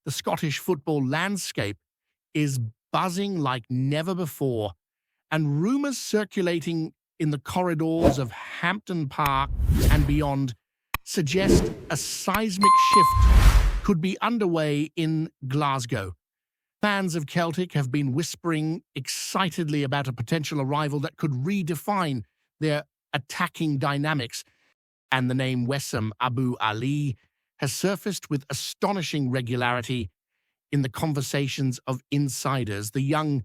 the Scottish football landscape is buzzing like never before, and rumours circulating in the corridors of Hampden Park and beyond suggest a seismic shift could be underway in Glasgow. Fans of Celtic have been whispering excitedly about a potential arrival that could redefine their attacking dynamics, and the name WESSAM Abou Ali has surfaced with astonishing regularity in the conversations of insiders. The young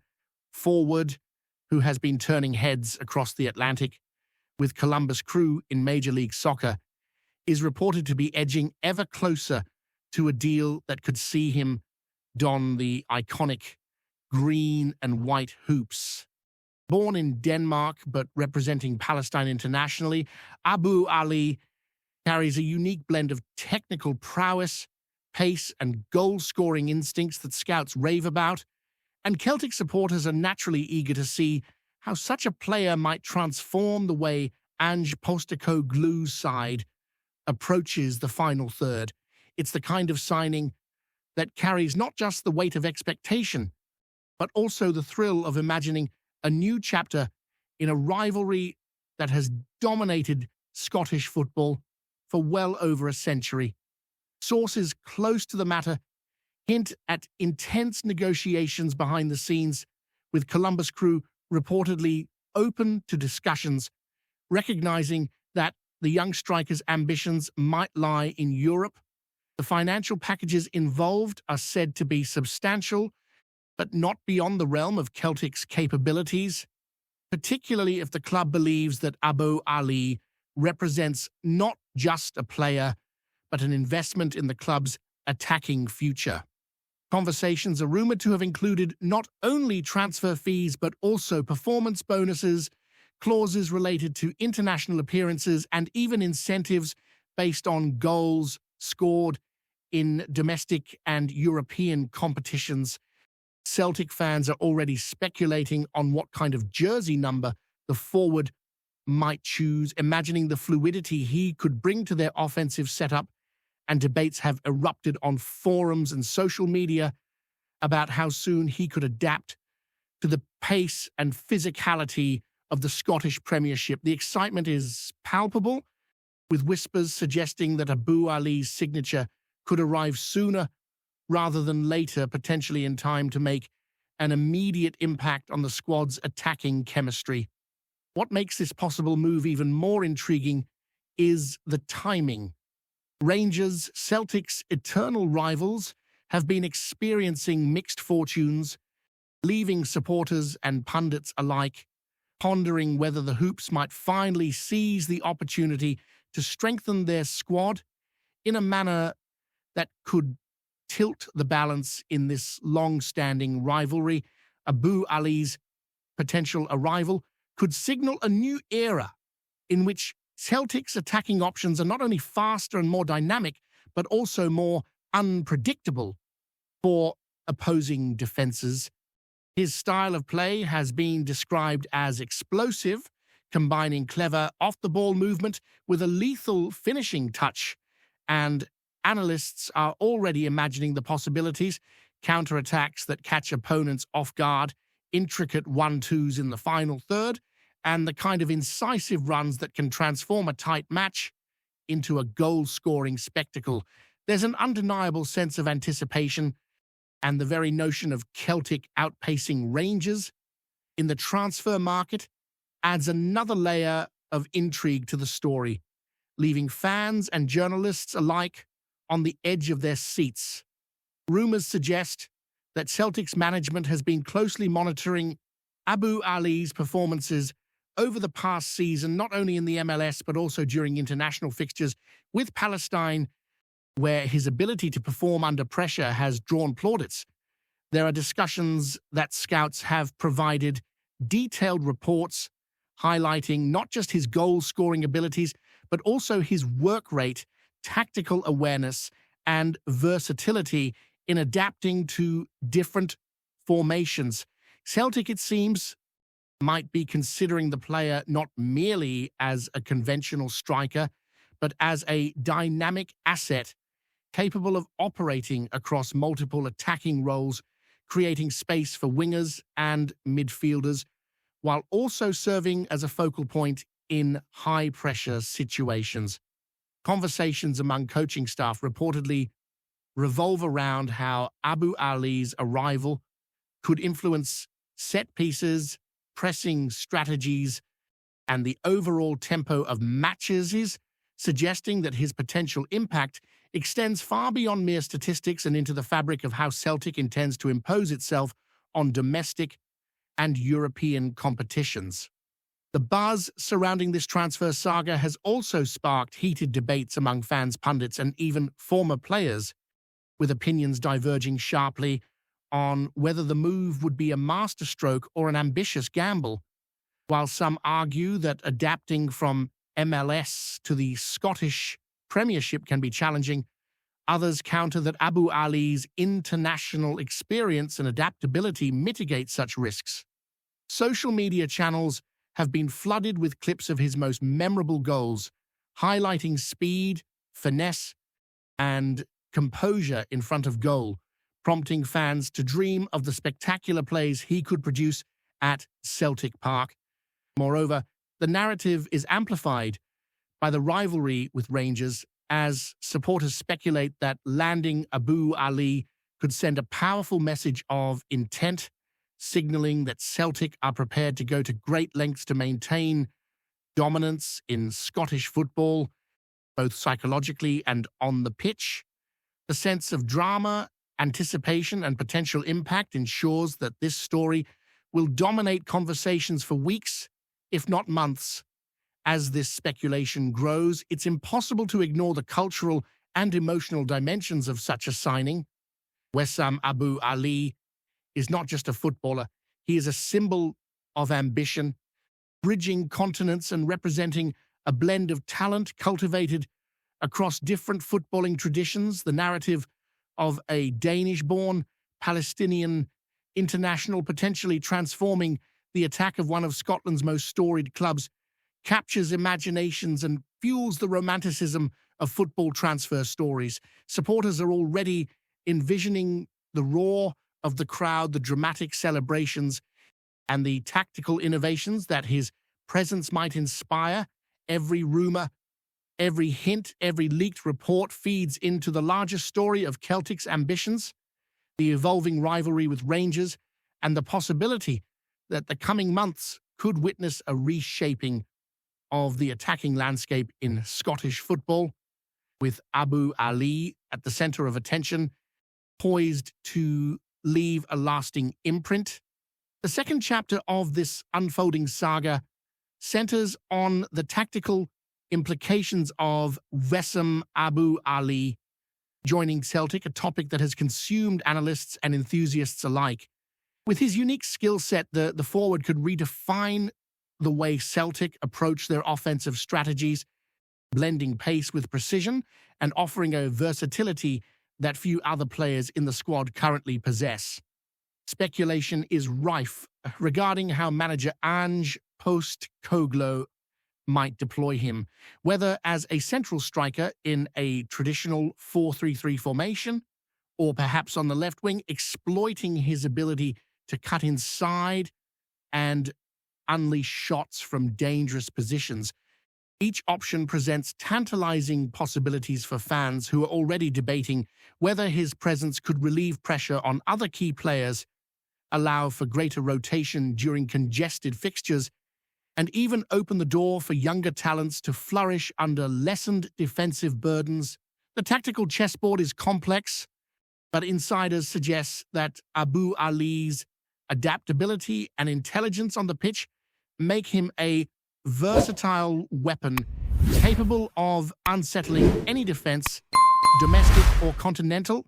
forward, who has been turning heads across the Atlantic with Columbus Crew in Major League Soccer, is reported to be edging ever closer to a deal that could see him don the iconic green and white hoops. Born in Denmark but representing Palestine internationally, Abou Ali carries a unique blend of technical prowess, pace, and goal-scoring instincts that scouts rave about, and Celtic supporters are naturally eager to see how such a player might transform the way Ange Postecoglou's side approaches the final third. It's the kind of signing that carries not just the weight of expectation, but also the thrill of imagining a new chapter in a rivalry that has dominated Scottish football for well over a century. Sources close to the matter hint at intense negotiations behind the scenes, with Columbus Crew reportedly open to discussions, recognizing that the young striker's ambitions might lie in Europe. The financial packages involved are said to be substantial, but not beyond the realm of Celtic's capabilities, particularly if the club believes that Abou Ali represents not just a player, but an investment in the club's attacking future. Conversations are rumored to have included not only transfer fees, but also performance bonuses, clauses related to international appearances, and even incentives based on goals scored in domestic and European competitions. Celtic fans are already speculating on what kind of jersey number the forward might choose, imagining the fluidity he could bring to their offensive setup, and debates have erupted on forums and social media about how soon he could adapt to the pace and physicality of the Scottish Premiership. The excitement is palpable, with whispers suggesting that Abou Ali's signature could arrive sooner rather than later, potentially in time to make an immediate impact on the squad's attacking chemistry. What makes this possible move even more intriguing is the timing. Rangers, Celtic's eternal rivals, have been experiencing mixed fortunes, leaving supporters and pundits alike pondering whether the Hoops might finally seize the opportunity to strengthen their squad in a manner that could tilt the balance in this long-standing rivalry. Abou Ali's potential arrival could signal a new era in which Celtic's attacking options are not only faster and more dynamic, but also more unpredictable for opposing defenses. His style of play has been described as explosive, combining clever off-the-ball movement with a lethal finishing touch, and analysts are already imagining the possibilities: counterattacks that catch opponents off guard, intricate 1-2s in the final third, and the kind of incisive runs that can transform a tight match into a goal-scoring spectacle. There's an undeniable sense of anticipation, and the very notion of Celtic outpacing Rangers in the transfer market adds another layer of intrigue to the story, leaving fans and journalists alike on the edge of their seats. Rumours suggest that Celtic's management has been closely monitoring Abou Ali's performances over the past season, not only in the MLS, but also during international fixtures with Palestine, where his ability to perform under pressure has drawn plaudits. There are discussions that scouts have provided detailed reports highlighting not just his goal-scoring abilities, but also his work rate, tactical awareness, and versatility in adapting to different formations. Celtic, it seems, might be considering the player not merely as a conventional striker, but as a dynamic asset capable of operating across multiple attacking roles, creating space for wingers and midfielders, while also serving as a focal point in high-pressure situations. Conversations among coaching staff reportedly revolve around how Abu Ali's arrival could influence set pieces, pressing strategies, and the overall tempo of matches, suggesting that his potential impact extends far beyond mere statistics and into the fabric of how Celtic intends to impose itself on domestic and European competitions. The buzz surrounding this transfer saga has also sparked heated debates among fans, pundits, and even former players, with opinions diverging sharply on whether the move would be a masterstroke or an ambitious gamble. While some argue that adapting from MLS to the Scottish Premiership can be challenging, others counter that Abu Ali's international experience and adaptability mitigate such risks. Social media channels have been flooded with clips of his most memorable goals, highlighting speed, finesse, and composure in front of goal, prompting fans to dream of the spectacular plays he could produce at Celtic Park. Moreover, the narrative is amplified by the rivalry with Rangers, as supporters speculate that landing Abu Ali could send a powerful message of intent, signaling that Celtic are prepared to go to great lengths to maintain dominance in Scottish football, both psychologically and on the pitch. The sense of drama, anticipation, and potential impact ensures that this story will dominate conversations for weeks, if not months. As this speculation grows, it's impossible to ignore the cultural and emotional dimensions of such a signing. WESSAM Abu Ali is not just a footballer, he is a symbol of ambition, bridging continents and representing a blend of talent cultivated across different footballing traditions. The narrative of a Danish-born Palestinian international potentially transforming the attack of one of Scotland's most storied clubs captures imaginations and fuels the romanticism of football transfer stories. Supporters are already envisioning the roar of the crowd, the dramatic celebrations, and the tactical innovations that his presence might inspire. Every rumor, every hint, every leaked report feeds into the larger story of Celtic's ambitions, the evolving rivalry with Rangers, and the possibility that the coming months could witness a reshaping of the attacking landscape in Scottish football, with Abu Ali at the center of attention, poised to leave a lasting imprint. The second chapter of this unfolding saga centers on the tactical implications of WESSAM Abu Ali joining Celtic, a topic that has consumed analysts and enthusiasts alike. With his unique skill set, the forward could redefine the way Celtic approach their offensive strategies, blending pace with precision and offering a versatility that few other players in the squad currently possess. Speculation is rife regarding how manager Ange Postecoglou might deploy him, whether as a central striker in a traditional 4-3-3 formation, or perhaps on the left wing, exploiting his ability to cut inside and unleash shots from dangerous positions. Each option presents tantalizing possibilities for fans who are already debating whether his presence could relieve pressure on other key players, allow for greater rotation during congested fixtures, and even open the door for younger talents to flourish under lessened defensive burdens. The tactical chessboard is complex, but insiders suggest that Abu Ali's adaptability and intelligence on the pitch make him a versatile weapon capable of unsettling any defense, domestic or continental.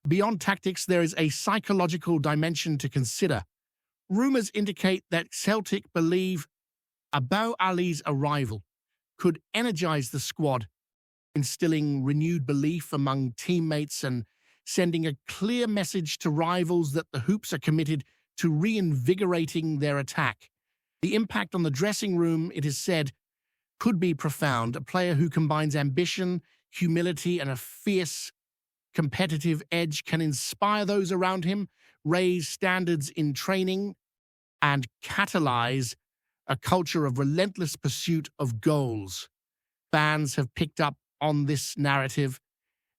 Beyond tactics, there is a psychological dimension to consider. Rumors indicate that Celtic believe Abu Ali's arrival could energize the squad, instilling renewed belief among teammates and sending a clear message to rivals that the Hoops are committed to reinvigorating their attack. The impact on the dressing room, it is said, could be profound. A player who combines ambition, humility, and a fierce competitive edge can inspire those around him, raise standards in training, and catalyze a culture of relentless pursuit of goals. Fans have picked up on this narrative,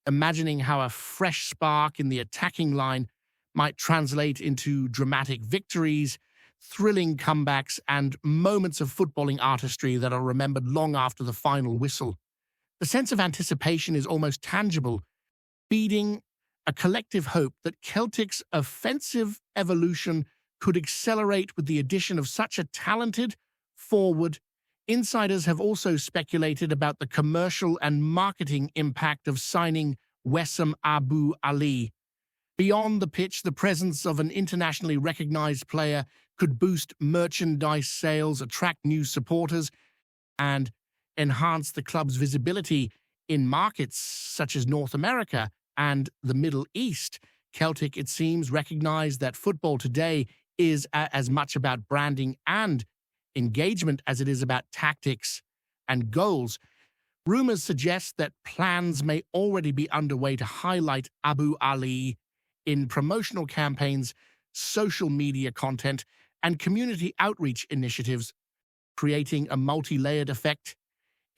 imagining how a fresh spark in the attacking line might translate into dramatic victories, thrilling comebacks, and moments of footballing artistry that are remembered long after the final whistle. The sense of anticipation is almost tangible, feeding a collective hope that Celtic's offensive evolution could accelerate with the addition of such a talented forward. Insiders have also speculated about the commercial and marketing impact of signing WESSAM Abou Ali. Beyond the pitch, the presence of an internationally recognized player could boost merchandise sales, attract new supporters, and enhance the club's visibility in markets such as North America and the Middle East. Celtic, it seems, recognized that football today is as much about branding and engagement as it is about tactics and goals. Rumors suggest that plans may already be underway to highlight Abou Ali in promotional campaigns, social media content, and community outreach initiatives, creating a multi-layered effect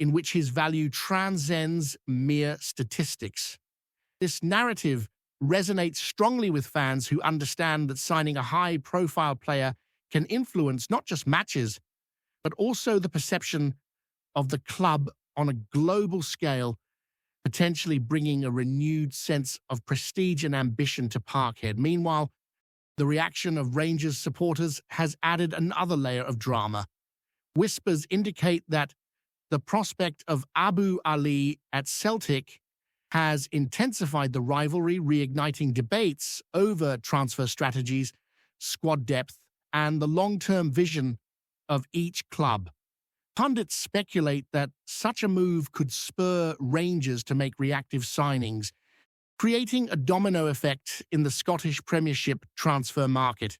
in which his value transcends mere statistics. This narrative resonates strongly with fans who understand that signing a high-profile player can influence not just matches, but also the perception of the club on a global scale, potentially bringing a renewed sense of prestige and ambition to Parkhead. Meanwhile, the reaction of Rangers supporters has added another layer of drama. Whispers indicate that the prospect of Abou Ali at Celtic has intensified the rivalry, reigniting debates over transfer strategies, squad depth, and the long-term vision of each club. Pundits speculate that such a move could spur Rangers to make reactive signings, creating a domino effect in the Scottish Premiership transfer market.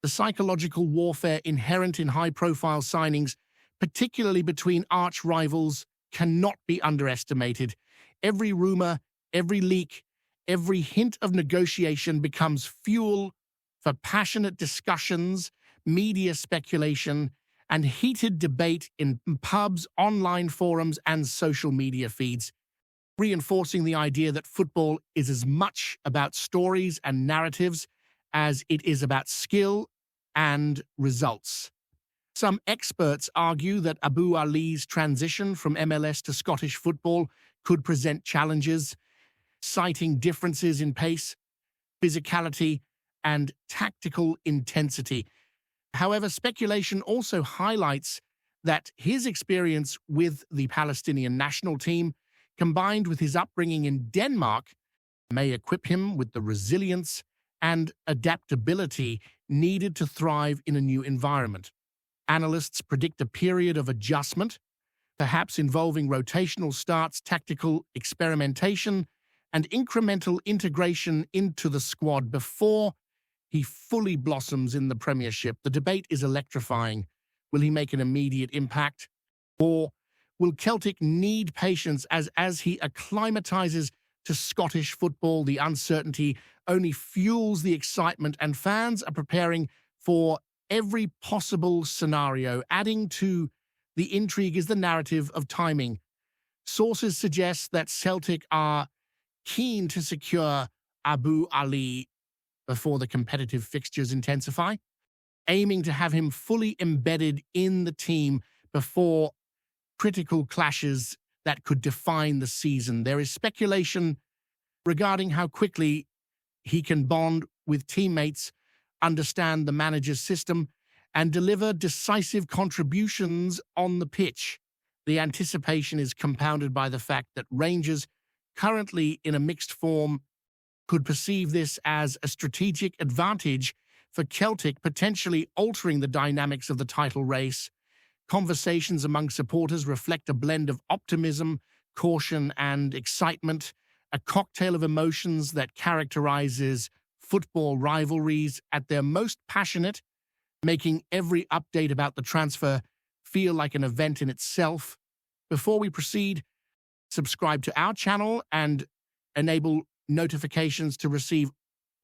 The psychological warfare inherent in high-profile signings, particularly between arch-rivals, cannot be underestimated. Every rumor, every leak, every hint of negotiation becomes fuel for passionate discussions, media speculation, and heated debate in pubs, online forums, and social media feeds, reinforcing the idea that football is as much about stories and narratives as it is about skill and results. Some experts argue that Abou Ali's transition from MLS to Scottish football could present challenges, citing differences in pace, physicality, and tactical intensity. However, speculation also highlights that his experience with the Palestinian national team, combined with his upbringing in Denmark, may equip him with the resilience and adaptability needed to thrive in a new environment. Analysts predict a period of adjustment, perhaps involving rotational starts, tactical experimentation, and incremental integration into the squad before he fully blossoms in the Premiership. The debate is electrifying. Will he make an immediate impact? Or will Celtic need patience as he acclimatizes to Scottish football? The uncertainty only fuels the excitement, and fans are preparing for every possible scenario. Adding to the intrigue is the narrative of timing. Sources suggest that Celtic are keen to secure Abou Ali before the competitive fixtures intensify, aiming to have him fully embedded in the team before critical clashes that could define the season. There is speculation regarding how quickly he can bond with teammates, understand the manager's system, and deliver decisive contributions on the pitch. The anticipation is compounded by the fact that Rangers, currently in a mixed form, could perceive this as a strategic advantage for Celtic, potentially altering the dynamics of the title race. Conversations among supporters reflect a blend of optimism, caution, and excitement, a cocktail of emotions that characterizes football rivalries at their most passionate, making every update about the transfer feel like an event in itself. Before we proceed, subscribe to our channel and enable notifications to receive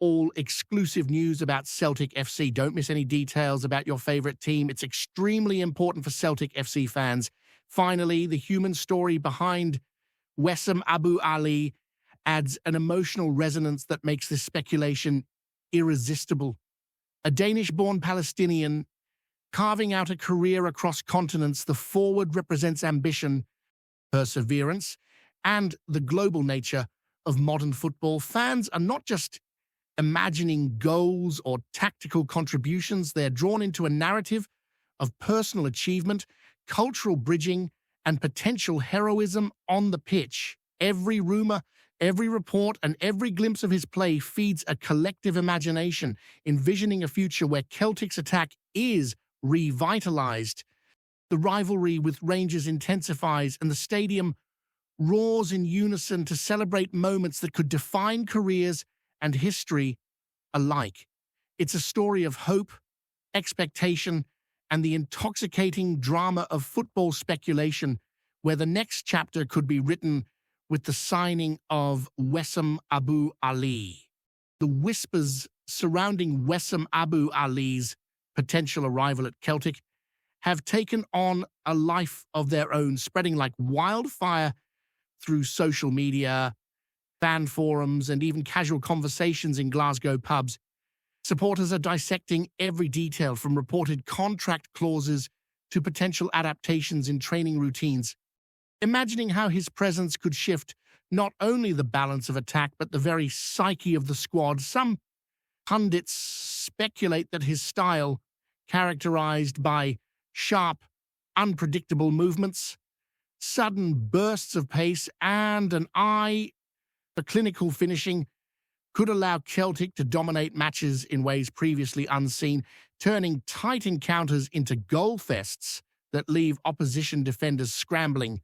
all exclusive news about Celtic FC. Don't miss any details about your favorite team. It's extremely important for Celtic FC fans. Finally, the human story behind WESSAM Abu Ali adds an emotional resonance that makes this speculation irresistible. A Danish-born Palestinian carving out a career across continents, the forward represents ambition, perseverance, and the global nature of modern football. Fans are not just imagining goals or tactical contributions. They're drawn into a narrative of personal achievement, cultural bridging, and potential heroism on the pitch. Every rumor, every report, and every glimpse of his play feeds a collective imagination, envisioning a future where Celtic's attack is revitalized. The rivalry with Rangers intensifies, and the stadium roars in unison to celebrate moments that could define careers and history alike. It's a story of hope, expectation, and the intoxicating drama of football speculation, where the next chapter could be written with the signing of WESSAM Abu Ali. The whispers surrounding WESSAM Abu Ali's potential arrival at Celtic have taken on a life of their own, spreading like wildfire through social media, fan forums, and even casual conversations in Glasgow pubs. Supporters are dissecting every detail, from reported contract clauses to potential adaptations in training routines, imagining how his presence could shift not only the balance of attack but the very psyche of the squad. Some pundits speculate that his style, characterized by sharp, unpredictable movements, sudden bursts of pace, and an eye for clinical finishing, could allow Celtic to dominate matches in ways previously unseen, turning tight encounters into goal fests that leave opposition defenders scrambling.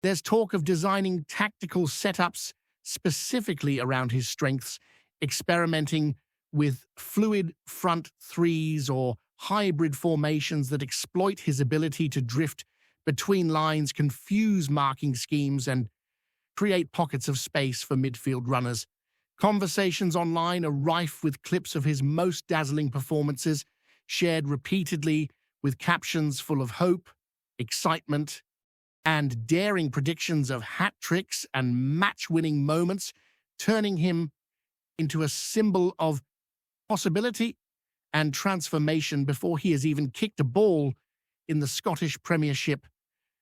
There's talk of designing tactical setups specifically around his strengths, experimenting with fluid front threes or hybrid formations that exploit his ability to drift between lines, confuse marking schemes, and create pockets of space for midfield runners. Conversations online are rife with clips of his most dazzling performances, shared repeatedly with captions full of hope, excitement, and daring predictions of hat tricks and match-winning moments, turning him into a symbol of possibility and transformation before he has even kicked a ball in the Scottish Premiership.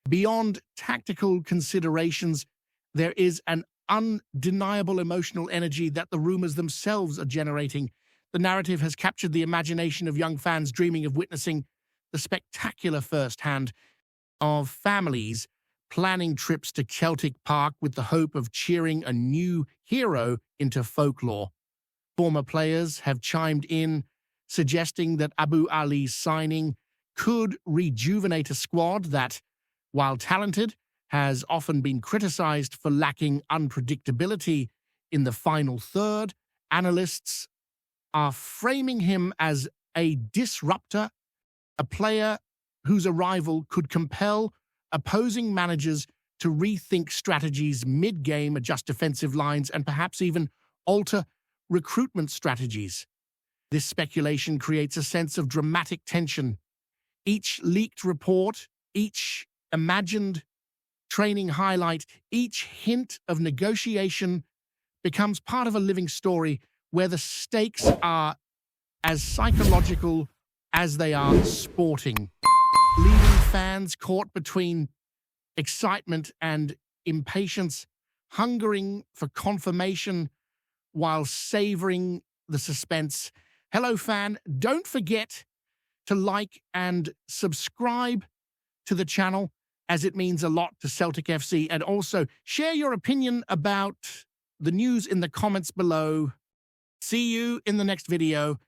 Beyond tactical considerations, there is an undeniable emotional energy that the rumors themselves are generating. The narrative has captured the imagination of young fans dreaming of witnessing the spectacular firsthand, of families planning trips to Celtic Park with the hope of cheering a new hero into folklore. Former players have chimed in, suggesting that Abu Ali's signing could rejuvenate a squad that, while talented, has often been criticized for lacking unpredictability in the final third. Analysts are framing him as a disruptor, a player whose arrival could compel opposing managers to rethink strategies mid-game, adjust defensive lines, and perhaps even alter recruitment strategies. This speculation creates a sense of dramatic tension. Each leaked report, each imagined training highlight, each hint of negotiation becomes part of a living story where the stakes are as psychological as they are sporting, leaving fans caught between excitement and impatience, hungering for confirmation while savoring the suspense. Hello, fan. Don't forget to like and subscribe to the channel, as it means a lot to Celtic FC, and also share your opinion about the news in the comments below. See you in the next video.